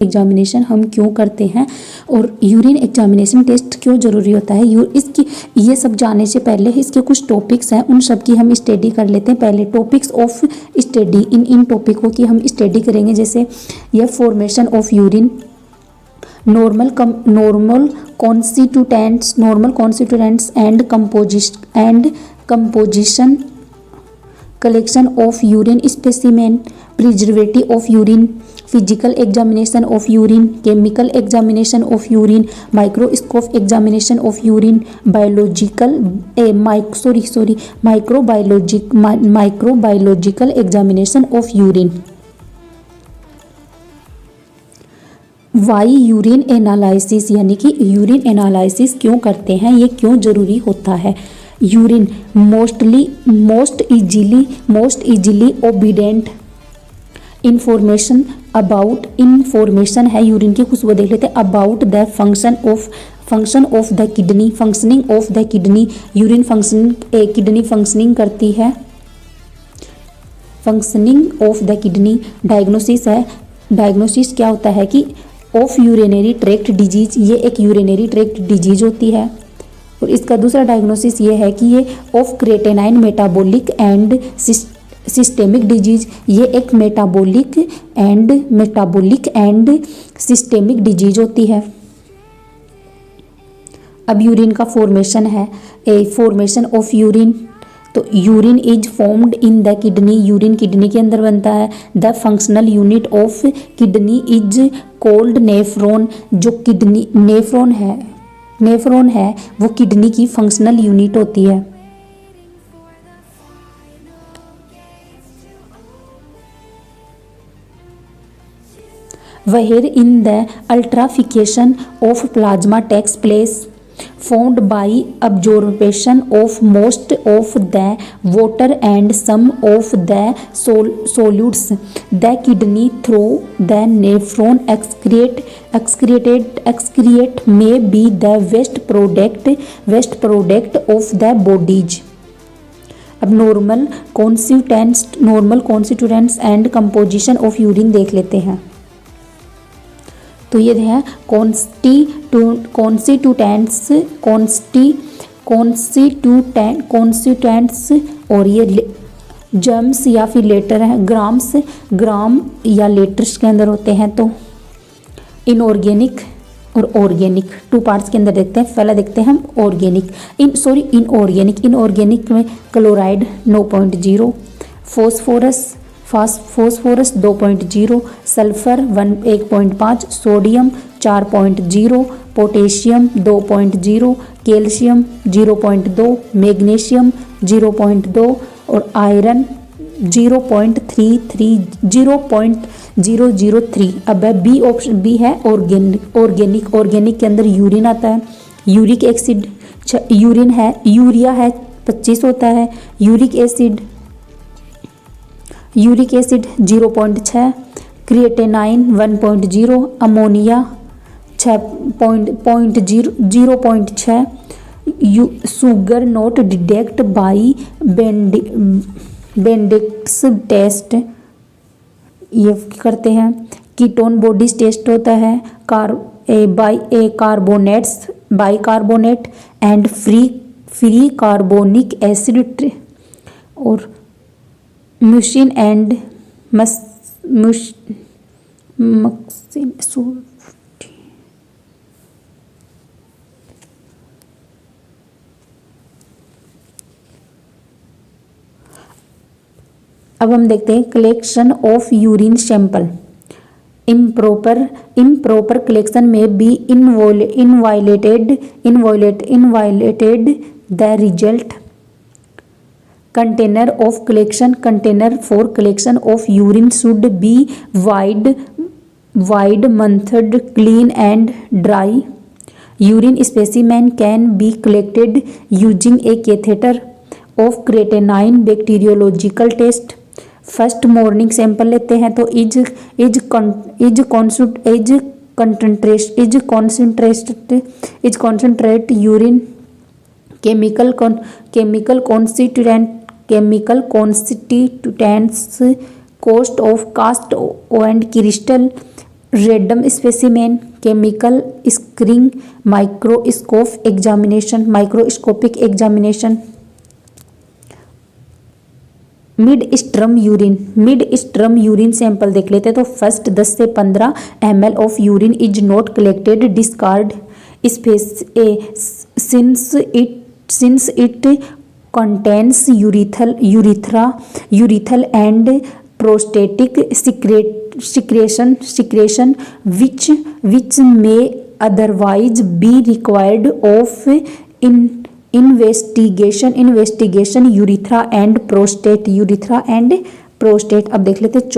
Examination हम क्यों करते हैं और यूरिन एग्जामिनेशन टेस्ट क्यों ज़रूरी होता है। इसकी ये सब जानने से पहले इसके कुछ टॉपिक्स हैं, उन सब की हम स्टडी कर लेते हैं। पहले टॉपिक्स ऑफ स्टडी, इन टॉपिकों की हम स्टडी करेंगे। जैसे यह formation of urine, normal constituents and composition, collection of urine specimen, preservative of urine, physical examination of urine, chemical examination of urine, microscope examination of urine, microbiological examination of urine. Why urine analysis, यानी कि urine analysis क्यों करते हैं, ये क्यों जरूरी होता है। Urine most easily obedient information है यूरिन की। कुछ वो देख लेते हैं। About the function of the kidney, functioning of the kidney, urine kidney functioning करती है। Functioning of the kidney. Diagnosis है, डायग्नोसिस क्या होता है कि ऑफ यूरिनरी ट्रैक्ट डिजीज, ये एक यूरिनरी ट्रैक्ट डिजीज होती है। और इसका दूसरा डायग्नोसिस ये है कि ये of creatinine metabolic and systemic disease, ये एक मेटाबॉलिक एंड सिस्टेमिक डिजीज होती है। अब यूरिन का फॉर्मेशन है, फॉर्मेशन ऑफ यूरिन। तो urine is formed in the kidney, urine kidney के अंदर बनता है। The functional unit of kidney is called nephron, जो किडनी नेफ्रॉन है वो किडनी की फंक्शनल यूनिट होती है। Where in the ultrafiltration of plasma takes place, formed by absorption of most of the water and some of the solutes, the kidney through the nephron excrete may be the waste product of the bodies. अब normal constituents and composition of urine देख लेते हैं। तो ये है कॉन्स्टिट्यूटेंट्स और ये germs या फिर लेटर है, ग्राम या लेटर्स के अंदर होते हैं। तो इनऑर्गेनिक और ऑर्गेनिक टू पार्ट्स के अंदर देखते हैं। पहला देखते हैं हम ऑर्गेनिक, इनऑर्गेनिक में chloride 9.0, phosphorus 2.0, sulphur 1.5, sodium 4.0, potassium 2.0, calcium 0.2, magnesium 0.2 और आयरन 0.003। अब बी ऑप्शन बी है ऑर्गेनिक के अंदर यूरिन आता है। यूरिक एसिड यूरिन है, यूरिया है 25 होता है। Uric acid 0.6, creatinine 1.0, ammonia 0.6, sugar not detect by Benedict's test, ये करते हैं। कीटोन बॉडीज टेस्ट होता है। Bicarbonate and free carbonic acid और म्यूसिन एंड अब हम देखते हैं collection of urine sample. improper collection may be inviolated the result. Container for collection of urine should be wide mouthed, clean and dry. Urine specimen can be collected using a catheter of creatinine bacteriological test. First morning sample लेते हैं। तो is concentrate urine, chemical constituents, cost of cast and crystal, random specimen, chemical screening, microscopic examination. Mid stream urine sample देख लेते हैं। तो first 10 से 15 ml of urine is not collected discard since it contains urethral and prostatic secretion which may otherwise be required of investigation urethra and prostate. अब देख लेते हैं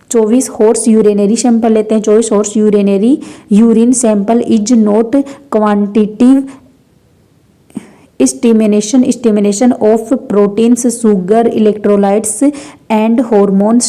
24 horse urinary sample लेते हैं। 24 horse urine sample is not quantitative estimation of proteins, sugar, electrolytes and hormones.